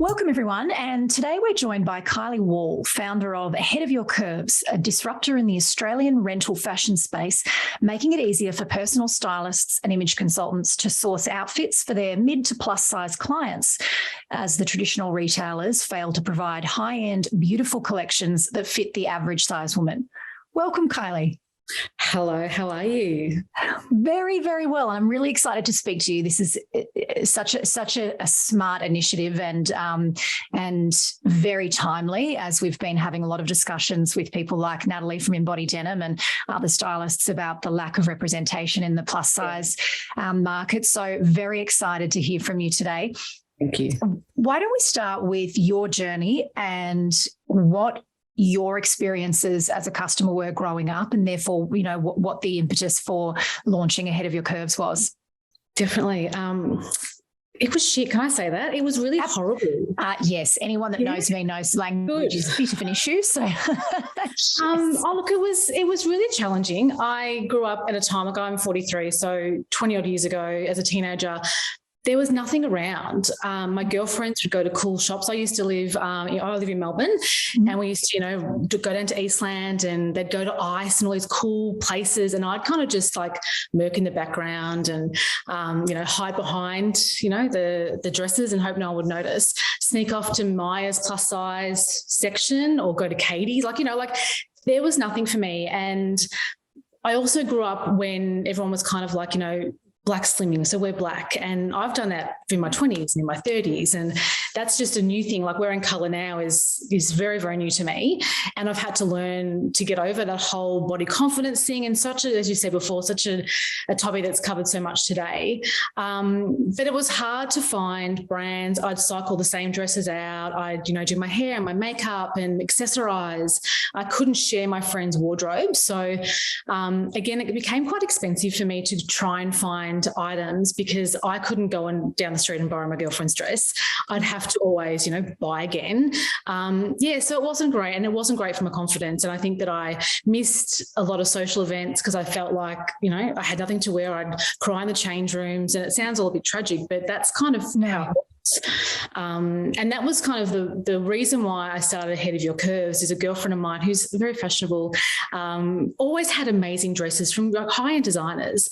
Welcome, everyone. And today we're joined by Kylie Wall, founder of Ahead of Your Curves, a disruptor in the Australian rental fashion space, making it easier for personal stylists and image consultants to source outfits for their mid to plus size clients, as the traditional retailers fail to provide high-end, beautiful collections that fit the average size woman. Welcome, Kylie. Hello, how are you? Very, very well. I'm really excited to speak to you. This is such a smart initiative and very timely, as we've been having a lot of discussions with people like Natalie from Embody Denim and other stylists about the lack of representation in the plus size market. So very excited to hear from you today. Thank you. Why don't we start with your journey and what your experiences as a customer were growing up, and therefore, you know, what the impetus for launching Ahead of Your Curves was? Definitely. It was shit. Can I say that? It was really horrible. Yes. Anyone that knows me knows language is a bit of an issue. So, look, it was really challenging. I grew up at a time, like I'm 43, so 20 odd years ago as a teenager. There was nothing around. My girlfriends would go to cool shops. I used to live, I live in Melbourne, and we used to, go down to Eastland, and they'd go to Ice and all these cool places. And I'd kind of just like murk in the background and, hide behind, the dresses and hope no one would notice. Sneak off to Maya's plus size section or go to Katie's. There was nothing for me. And I also grew up when everyone was kind of like, black slimming, so we're black. And I've done that in my 20s and in my 30s. And that's just a new thing. Like wearing colour now is very, very new to me. And I've had to learn to get over that whole body confidence thing, and as you said before, such a topic that's covered so much today. But it was hard to find brands. I'd cycle the same dresses out. I'd, do my hair and my makeup and accessorize. I couldn't share my friends' wardrobe. So again, it became quite expensive for me to try and find items, because I couldn't go down the street and borrow my girlfriend's dress. I'd have to always, buy again. So it wasn't great, and it wasn't great for my confidence. And I think that I missed a lot of social events because I felt like, I had nothing to wear. I'd cry in the change rooms, and it sounds all a bit tragic, but that's kind of how it was. And that was kind of the reason why I started Ahead of Your Curves. Is a girlfriend of mine who's very fashionable, always had amazing dresses from high-end designers.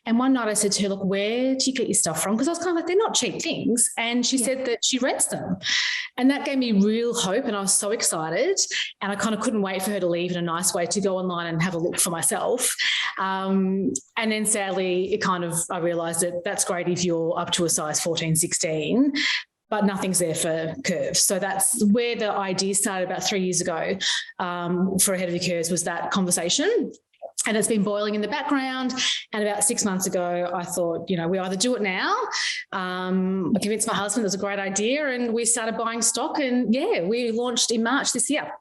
And one night I said to her, look, where do you get your stuff from? Because I was kind of like, they're not cheap things. And she said that she rents them. And that gave me real hope, and I was so excited. And I kind of couldn't wait for her to leave in a nice way to go online and have a look for myself. And then sadly, I realised that that's great if you're up to a size 14, 16, but nothing's there for curves. So that's where the idea started about 3 years ago for Ahead of Your Curves, was that conversation. And it's been boiling in the background. And about 6 months ago, I thought, we either do it now. I convinced my husband it was a great idea, and we started buying stock. And we launched in March this year.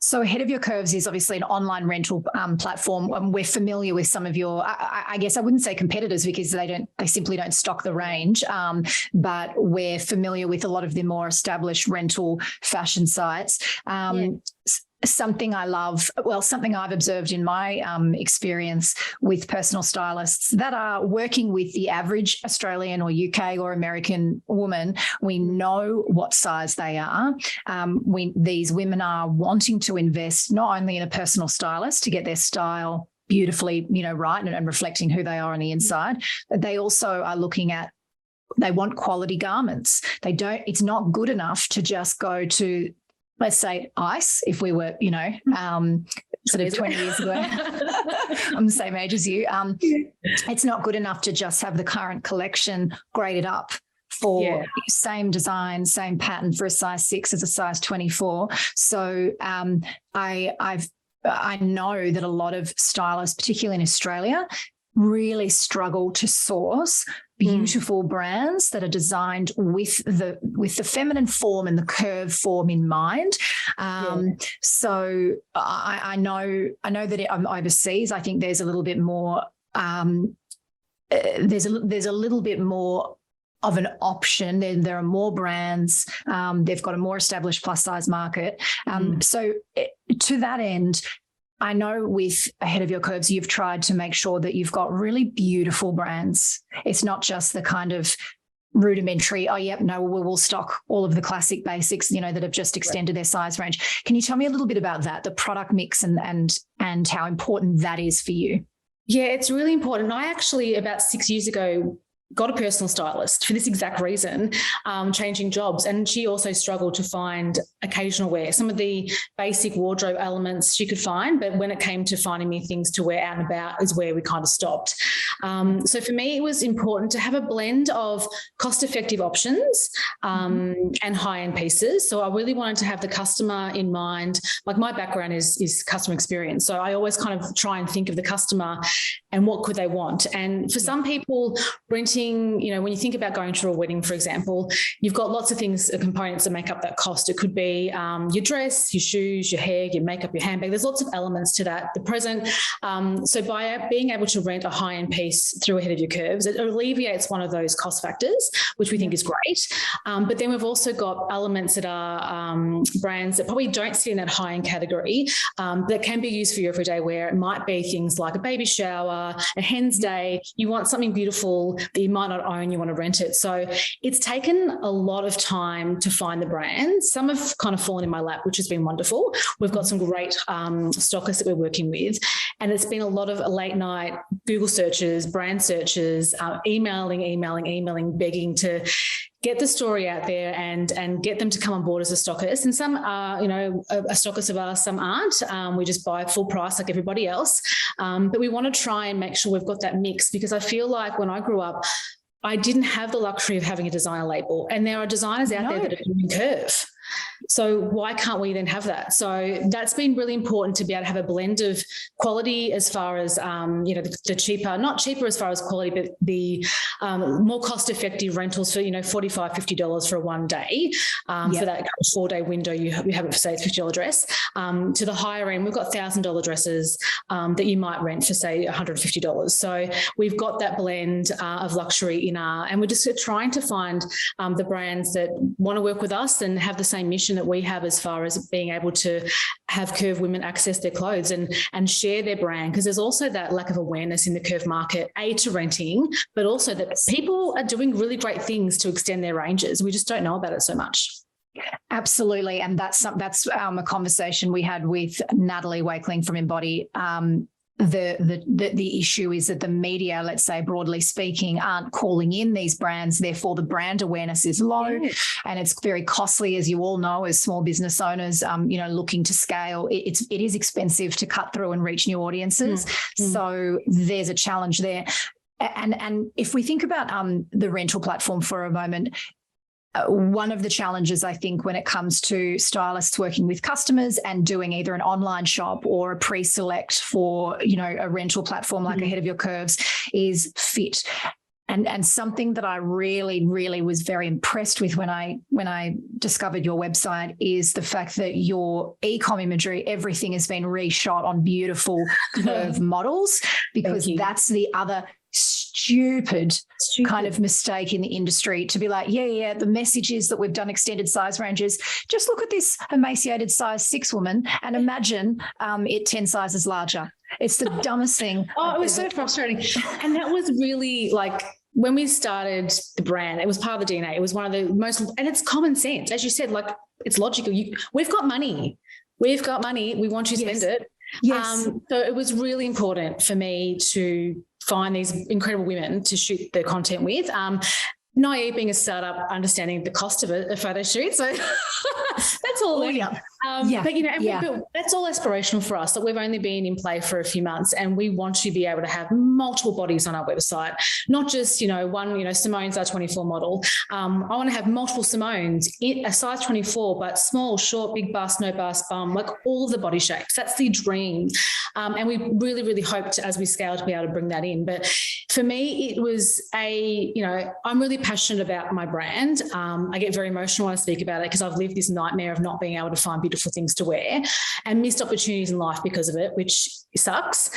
So Ahead of Your Curves is obviously an online rental platform. We're familiar with some of your, I guess I wouldn't say competitors, because they simply don't stock the range. But we're familiar with a lot of the more established rental fashion sites. Something I love, something I've observed in my experience with personal stylists that are working with the average Australian or UK or American woman. We know what size they are. These women are wanting to invest not only in a personal stylist to get their style beautifully, right and reflecting who they are on the inside, but they also are looking at, they want quality garments. It's not good enough to just go to, let's say, Ice, if we were, sort of 20 years ago. I'm the same age as you. It's not good enough to just have the current collection graded up for same design, same pattern for a size 6 as a size 24. So I know that a lot of stylists, particularly in Australia, really struggle to source beautiful brands that are designed with the feminine form and the curve form in mind. So I know that I'm overseas. I think there's a little bit more. There's a little bit more of an option. There are more brands. They've got a more established plus size market. So to that end, I know with Ahead of Your Curves, you've tried to make sure that you've got really beautiful brands. It's not just the kind of rudimentary, oh, yep, no, we will stock all of the classic basics, that have just extended their size range. Can you tell me a little bit about that, the product mix and how important that is for you? Yeah, it's really important. I actually, about 6 years ago, got a personal stylist for this exact reason, changing jobs. And she also struggled to find occasional wear. Some of the basic wardrobe elements she could find, but when it came to finding me things to wear out and about is where we kind of stopped. So for me, it was important to have a blend of cost-effective options and high-end pieces. So I really wanted to have the customer in mind. Like, my background is customer experience. So I always kind of try and think of the customer and what could they want. And for some people, renting, when you think about going to a wedding, for example, you've got lots of things, components that make up that cost. It could be your dress, your shoes, your hair, your makeup, your handbag. There's lots of elements to that. The present. So by being able to rent a high-end piece through Ahead of Your Curves, it alleviates one of those cost factors, which we think is great. But then we've also got elements that are brands that probably don't sit in that high-end category that can be used for your everyday wear. It might be things like a baby shower, a hen's day. You want something beautiful that you might not own, you want to rent it. So it's taken a lot of time to find the brands. Some have kind of fallen in my lap, which has been wonderful. We've got some great stockists that we're working with. And it's been a lot of late night Google searches, brand searches, emailing, begging to get the story out there and get them to come on board as a stockist. And some are, a stockist of ours, some aren't. We just buy full price like everybody else. But we want to try and make sure we've got that mix, because I feel like when I grew up, I didn't have the luxury of having a designer label. And there are designers out there that are doing Curve. So why can't we then have that? So that's been really important, to be able to have a blend of quality as far as, the cheaper, not cheaper as far as quality, but the more cost-effective rentals for, $45, $50 for one day. For that 4-day window, you have it for, say, it's $50 dress. To the higher end, we've got $1,000 dresses that you might rent for, say, $150. So we've got that blend of luxury and we're just trying to find the brands that want to work with us and have the same mission that we have as far as being able to have Curve women access their clothes and share their brand, because there's also that lack of awareness in the Curve market, to renting, but also that people are doing really great things to extend their ranges. We just don't know about it so much. Absolutely. And that's a conversation we had with Natalie Wakeling from Embody. The issue is that the media, let's say broadly speaking, aren't calling in these brands. Therefore, the brand awareness is low, and it's very costly, as you all know, as small business owners, looking to scale. It is expensive to cut through and reach new audiences. So there's a challenge there. And if we think about the rental platform for a moment, one of the challenges, I think, when it comes to stylists working with customers and doing either an online shop or a pre-select for, a rental platform like Ahead of Your Curves, is fit. And something that I really, really was very impressed with when I discovered your website is the fact that your e-com imagery, everything has been reshot on beautiful curve models, because that's the other stupid kind of mistake in the industry, to be like, the message is that we've done extended size ranges. Just look at this emaciated size 6 woman and imagine it 10 sizes larger. It's the dumbest thing. Oh, it was so frustrating. And that was really when we started the brand, it was part of the DNA. It was one of the most, and it's common sense. As you said, it's logical. We've got money. We want you to spend it. Yes. So it was really important for me to find these incredible women to shoot the content with. Naive being a startup, understanding the cost of a photo shoot. So that's all. But that's all aspirational for us. That we've only been in play for a few months, and we want to be able to have multiple bodies on our website, not just one. Simone's our 24 model. I want to have multiple Simones, a size 24, but small, short, big bust, no bust, bum, all of the body shapes. That's the dream, and we really, really hoped as we scale to be able to bring that in. But for me, it was I'm really passionate about my brand. I get very emotional when I speak about it, because I've lived this nightmare of not being able to find beautiful things to wear and missed opportunities in life because of it, which sucks.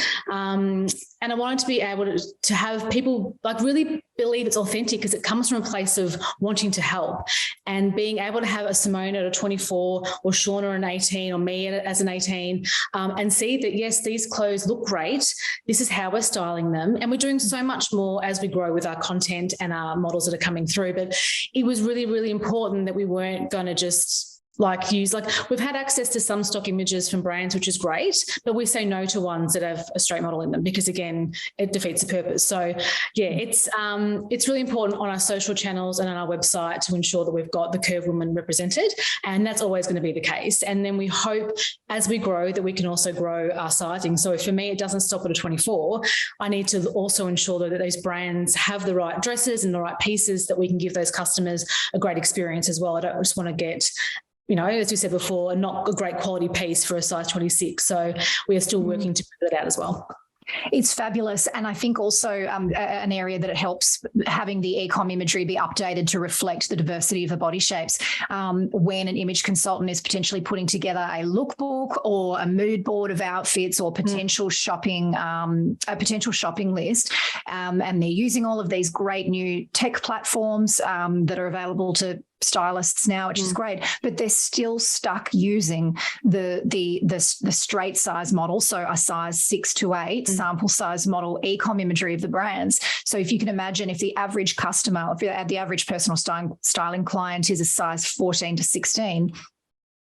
And I wanted to be able to have people really believe it's authentic, because it comes from a place of wanting to help, and being able to have a Simone at a 24 or Shauna an 18 or me as an 18 and see that, yes, these clothes look great. This is how we're styling them. And we're doing so much more as we grow with our content and our models that are that are coming through. But it was really, really important that we weren't going to just we've had access to some stock images from brands, which is great, but we say no to ones that have a straight model in them because, again, it defeats the purpose. So yeah, it's really important on our social channels and on our website to ensure that we've got the curve woman represented, and that's always going to be the case. And then we hope as we grow that we can also grow our sizing. So for me, it doesn't stop at a 24. I need to also ensure that those brands have the right dresses and the right pieces that we can give those customers a great experience as well. I don't just want to get, as we said before, not a great quality piece for a size 26. So we are still working to put that out as well. It's fabulous. And I think also an area that it helps having the e-com imagery be updated to reflect the diversity of the body shapes. When an image consultant is potentially putting together a lookbook or a mood board of outfits or potential shopping, a potential shopping list, and they're using all of these great new tech platforms that are available to stylists now, which is great, but they're still stuck using the straight size model, so a size 6 to 8 sample size model e-com imagery of the brands. So if you can imagine, if the average customer, if the average personal styling client is a size 14 to 16,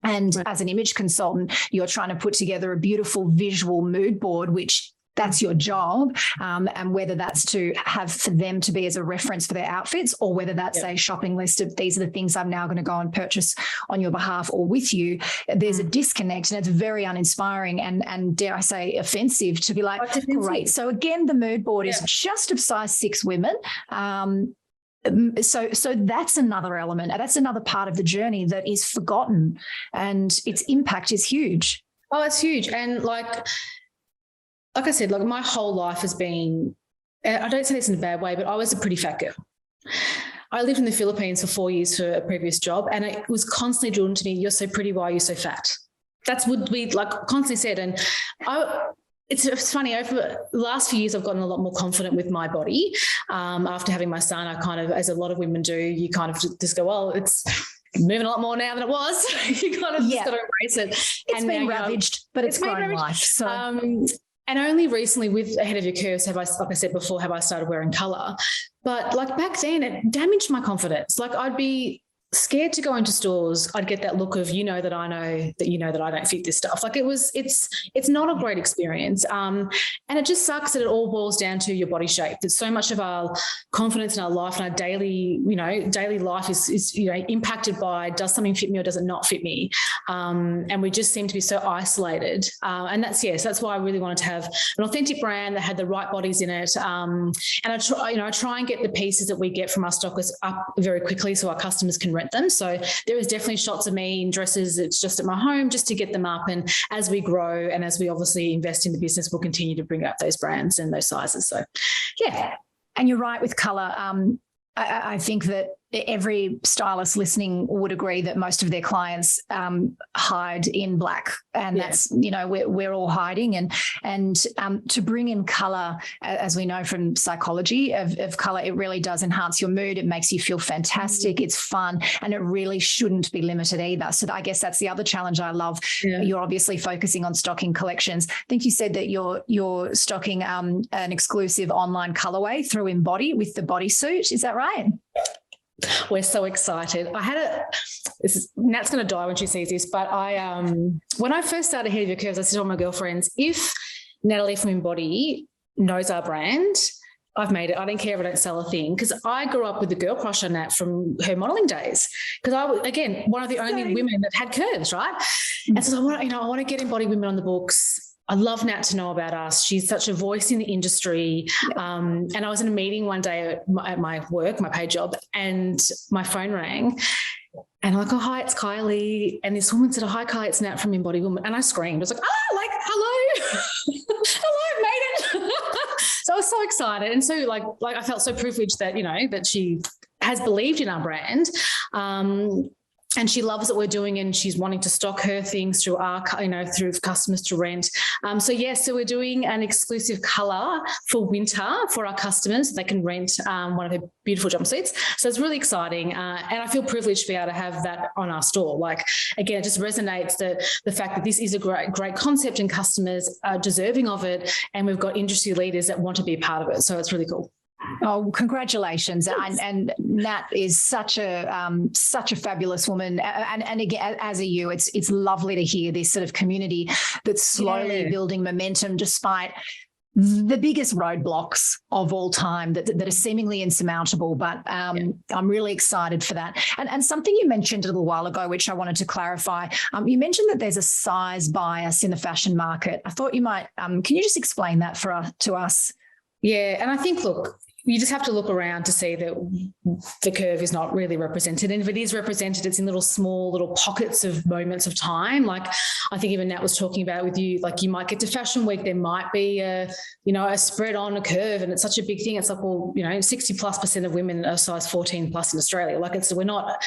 and as an image consultant, you're trying to put together a beautiful visual mood board, which that's your job, and whether that's to have for them to be as a reference for their outfits, or whether that's a shopping list of these are the things I'm now going to go and purchase on your behalf or with you, there's a disconnect, and it's very uninspiring and dare I say offensive to be like, great. So again, the mood board is just of size 6 women. So that's another element. That's another part of the journey that is forgotten, and its impact is huge. Oh, it's huge. And like I said, my whole life has been, I don't say this in a bad way, but I was a pretty fat girl. I lived in the Philippines for 4 years for a previous job, and it was constantly drilled into me, you're so pretty, why are you so fat? That's what we constantly said. And it's funny, over the last few years, I've gotten a lot more confident with my body. After having my son, I kind of, as a lot of women do, you kind of just go, well, it's moving a lot more now than it was. You kind of just got to embrace it. It's been ravaged, but it's grown life. So. And only recently, with Ahead of Your Curves, like I said before, have I started wearing colour. But back then, it damaged my confidence. I'd be scared to go into stores. I'd get that look of, that I know that I don't fit this stuff. It's not a great experience. And it just sucks that it all boils down to your body shape. That so much of our confidence in our life and our daily life is impacted by, does something fit me or does it not fit me? And we just seem to be so isolated. And that's why I really wanted to have an authentic brand that had the right bodies in it. And I try and get the pieces that we get from our stockers up very quickly so our customers can rent them. So there is definitely shots of me in dresses. It's just at my home just to get them up. And as we grow and as we obviously invest in the business, we'll continue to bring up those brands and those sizes. So, yeah. And you're right with colour. I think that every stylist listening would agree that most of their clients hide in black, and that's we're all hiding, and to bring in color, as we know from psychology of color, it really does enhance your mood. It makes you feel fantastic. It's fun, and it really shouldn't be limited either. So I guess that's the other challenge I love. You're obviously focusing on stocking collections. I think you said that you're stocking an exclusive online colorway through Embody with the bodysuit. Is that right? We're so excited. Nat's going to die when she sees this, but when I first started Ahead of Your Curves, I said to all my girlfriends, if Natalie from Embody knows our brand, I've made it. I don't care if I don't sell a thing, because I grew up with the girl crush on Nat from her modelling days, because I was, again, one of the only women that had curves, right? And so I want to get Embody women on the books. I love Nat to know about us. She's such a voice in the industry. And I was in a meeting one day at my work, my paid job, and my phone rang. And I'm like, oh, hi, it's Kylie. And this woman said, oh, hi, Kylie, it's Nat from Embody Woman. And I screamed. I was like, hello. Hello, made it. So I was so excited. And so I felt so privileged that, that she has believed in our brand. And she loves what we're doing, and she's wanting to stock her things through through customers to rent. So we're doing an exclusive colour for winter for our customers. They can rent one of her beautiful jumpsuits. So it's really exciting. And I feel privileged to be able to have that on our store. Again, it just resonates the fact that this is a great concept and customers are deserving of it. And we've got industry leaders that want to be a part of it. So it's really cool. Oh, congratulations! And Nat is such a fabulous woman. And again, as are you, it's lovely to hear this sort of community that's slowly building momentum despite the biggest roadblocks of all time that are seemingly insurmountable. But I'm really excited for that. And something you mentioned a little while ago, which I wanted to clarify, you mentioned that there's a size bias in the fashion market. I thought you might, can you just explain that to us? Yeah. And I think, look, you just have to look around to see that the curve is not really represented. And if it is represented, it's in little pockets of moments of time. Like I think even Nat was talking about with you, like you might get to Fashion Week, there might be a spread on a curve, and it's such a big thing. It's like, well, 60+% of women are size 14 plus in Australia. Like we're not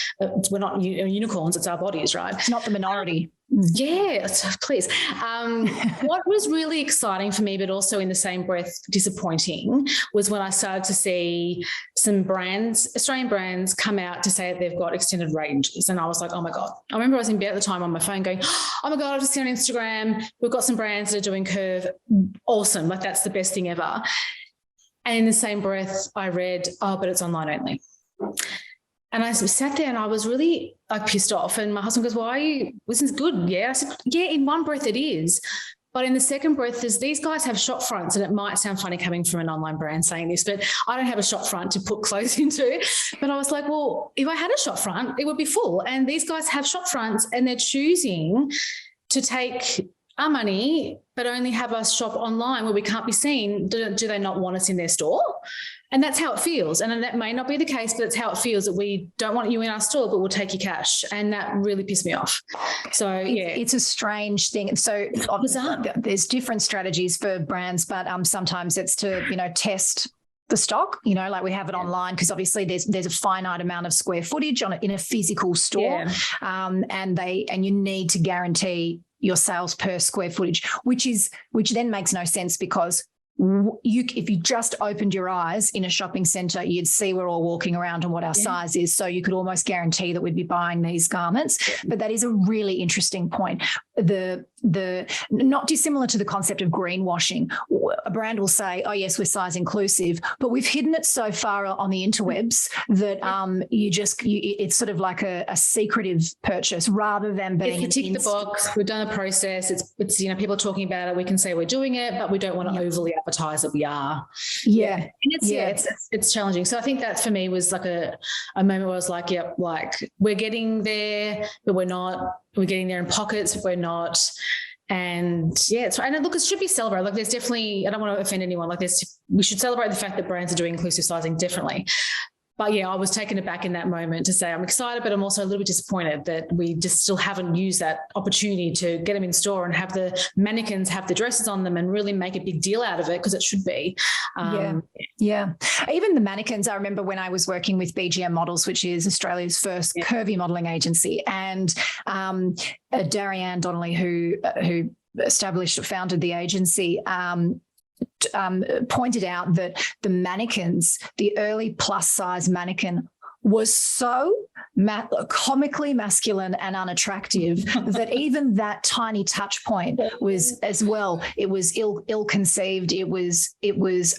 unicorns, it's our bodies, right? It's not the minority. Yes, please. What was really exciting for me, but also in the same breath disappointing, was when I started to see some brands, Australian brands, come out to say that they've got extended ranges. And I was like, oh my God. I remember I was in bed at the time on my phone going, oh my God, I've just seen on Instagram, we've got some brands that are doing curve. Awesome. Like that's the best thing ever. And in the same breath, I read, oh, but it's online only. And I sat there and I was really pissed off. And my husband goes, why are you, this is good. Yeah. I said, yeah, in one breath it is. But in the second breath, these guys have shop fronts, and it might sound funny coming from an online brand saying this, but I don't have a shop front to put clothes into. But I was like, well, if I had a shop front, it would be full. And these guys have shop fronts and they're choosing to take our money, but only have us shop online where we can't be seen. Do they not want us in their store? And that's how it feels. And that may not be the case, but it's how it feels, that we don't want you in our store, but we'll take your cash. And that really pissed me off. So, yeah. It's a strange thing. So there's different strategies for brands, but sometimes it's to, test the stock, like we have it online, because obviously there's a finite amount of square footage in a physical store. And you need to guarantee your sales per square footage, which then makes no sense, because if you just opened your eyes in a shopping centre, you'd see we're all walking around and what our size is. So you could almost guarantee that we'd be buying these garments. But that is a really interesting point. The not dissimilar to the concept of greenwashing. A brand will say, oh yes, we're size inclusive, but we've hidden it so far on the interwebs that it's sort of like a secretive purchase rather than being. If you tick the box, we've done a process. It's people are talking about it. We can say we're doing it, but we don't want to overly advertise that we are. Yeah. And it's challenging. So I think that for me was like a moment where I was like, yep, like we're getting there, but we're not. We're getting there in pockets, but we're not. And look, it should be celebrated. Like there's definitely, I don't want to offend anyone. Like we should celebrate the fact that brands are doing inclusive sizing, definitely. But yeah, I was taken aback in that moment to say I'm excited, but I'm also a little bit disappointed that we just still haven't used that opportunity to get them in store and have the mannequins have the dresses on them and really make a big deal out of it, because it should be. Yeah. Even the mannequins, I remember when I was working with BGM Models, which is Australia's first curvy modelling agency, and Darianne Donnelly, who founded the agency, pointed out that the mannequins, the early plus size mannequin, was so comically masculine and unattractive that even that tiny touch point was as well. It was ill-conceived. It was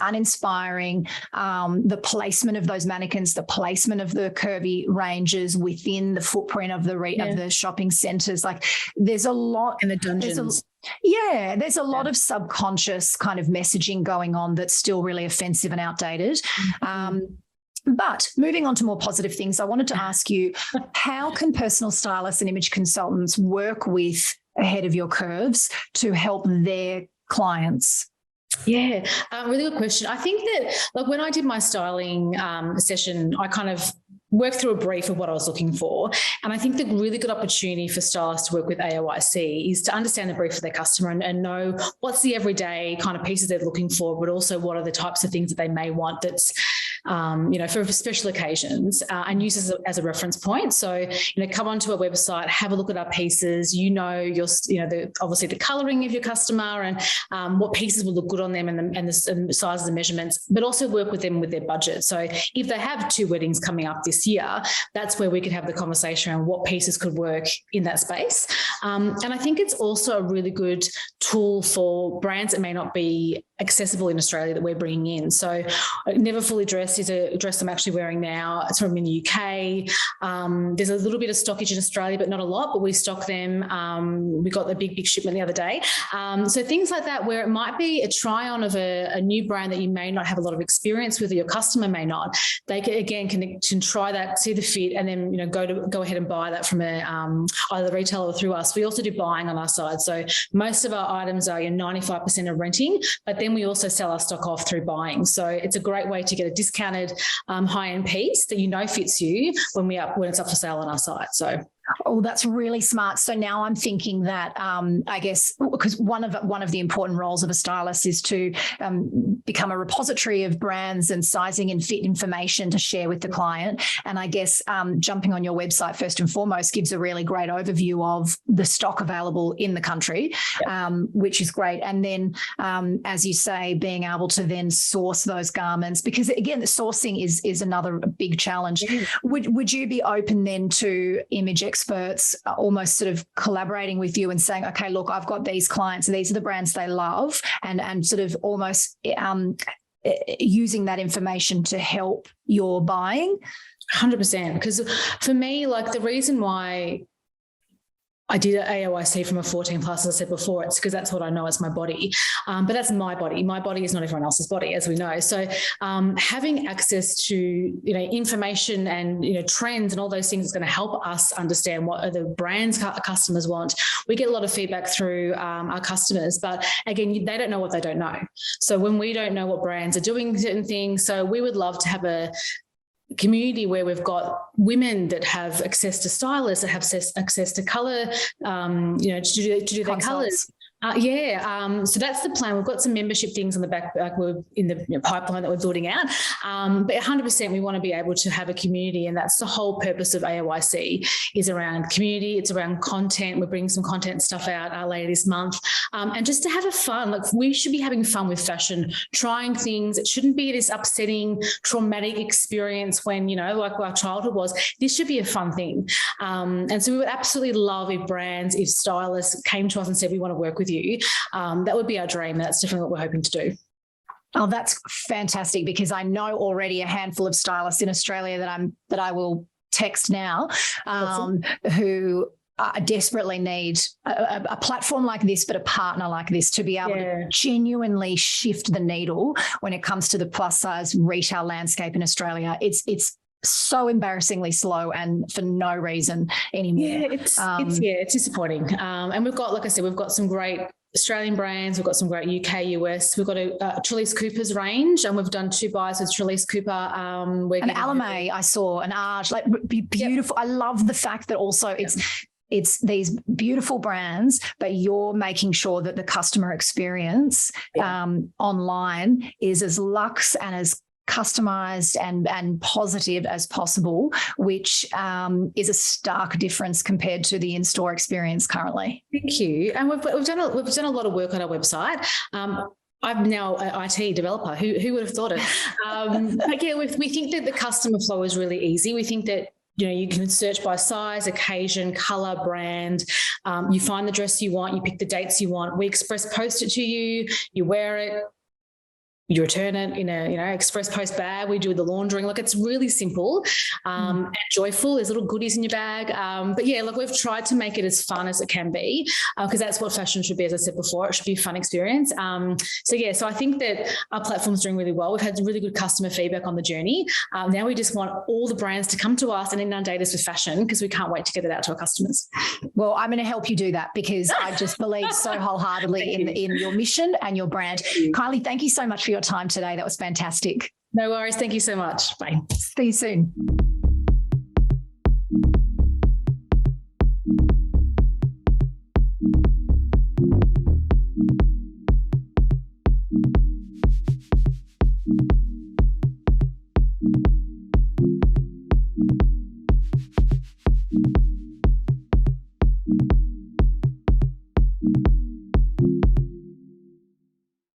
uninspiring. The placement of those mannequins, the placement of the curvy ranges within the footprint of the shopping centres. Like there's a lot in the dungeons. There's a lot of subconscious kind of messaging going on that's still really offensive and outdated. But moving on to more positive things, I wanted to ask you, how can personal stylists and image consultants work with Ahead of Your Curves to help their clients? Yeah, really good question. I think that when I did my styling session, I kind of work through a brief of what I was looking for. And I think the really good opportunity for stylists to work with AOIC is to understand the brief of their customer and know what's the everyday kind of pieces they're looking for, but also what are the types of things that they may want that's for special occasions, and use as a reference point. So, come onto a website, have a look at our pieces, obviously the colouring of your customer and what pieces will look good on them and the sizes and measurements, but also work with them with their budget. So if they have 2 weddings coming up this year, that's where we could have the conversation around what pieces could work in that space. And I think it's also a really good tool for brands that may not be accessible in Australia that we're bringing in. So Never Fully Dressed is a dress I'm actually wearing now. It's from in the UK. There's a little bit of stockage in Australia, but not a lot, but we stock them. We got the big shipment the other day. So things like that, where it might be a try on of a new brand that you may not have a lot of experience with, or your customer may not. They can try that, see the fit, and then, go ahead and buy that from either the retailer or through us. We also do buying on our side. So most of our items are 95% of renting, but then we also sell our stock off through buying. So it's a great way to get a discounted high-end piece that fits you when it's up for sale on our site. So. Oh, that's really smart. So now I'm thinking that I guess because one of the important roles of a stylist is to become a repository of brands and sizing and fit information to share with the client. And I guess jumping on your website first and foremost gives a really great overview of the stock available in the country, which is great. And then, as you say, being able to then source those garments, because again, the sourcing is another big challenge. Would you be open then to image experts almost sort of collaborating with you and saying, okay, look, I've got these clients, these are the brands they love, and sort of almost using that information to help your buying? 100%. Because for me, the reason why I did an AOIC from a 14 plus, as I said before, it's because that's what I know as my body. But that's my body. My body is not everyone else's body, as we know. So having access to, information and, trends and all those things is going to help us understand what are the brands customers want. We get a lot of feedback through our customers, but again, they don't know what they don't know. So when we don't know what brands are doing certain things, so we would love to have a community where we've got women that have access to stylists, that have access to colour, to do their colours. So that's the plan. We've got some membership things on the back, we're in the pipeline that we're building out. But 100% we want to be able to have a community, and that's the whole purpose of AOIC, is around community. It's around content. We're bringing some content stuff out later this month. And just to have a fun, we should be having fun with fashion, trying things. It shouldn't be this upsetting, traumatic experience when, like our childhood was. This should be a fun thing. And so we would absolutely love if stylists came to us and said, we want to work with you. That would be our dream. That's definitely what we're hoping to do. Oh, that's fantastic, because I know already a handful of stylists in Australia that I will text now, who desperately need a platform like this, but a partner like this to be able to genuinely shift the needle when it comes to the plus size retail landscape in Australia. It's so embarrassingly slow, and for no reason anymore. It's disappointing. And we've got, like I said, we've got some great Australian brands. We've got some great UK, US. We've got a Trellis Cooper's range, and we've done 2 buys with Trellis Cooper. An Alame, I saw, an Arch, beautiful. Yep. I love the fact that also it's these beautiful brands, but you're making sure that the customer experience online is as luxe and as customized and positive as possible, which is a stark difference compared to the in-store experience currently. Thank you. And we've done a lot of work on our website. I'm now an IT developer. Who would have thought it? But we think that the customer flow is really easy. We think that you can search by size, occasion, colour, brand. You find the dress you want. You pick the dates you want. We express post it to you. You wear it. You return it in a express post bag. We do the laundering. It's really simple and joyful. There's little goodies in your bag. But we've tried to make it as fun as it can be, because that's what fashion should be. As I said before, it should be a fun experience. So I think that our platform's doing really well. We've had really good customer feedback on the journey. Now we just want all the brands to come to us and inundate us with fashion, because we can't wait to get it out to our customers. Well, I'm going to help you do that, because I just believe so wholeheartedly in your mission and your brand. Kylie, thank you so much for your time today. That was fantastic. No worries. Thank you so much. Bye. See you soon.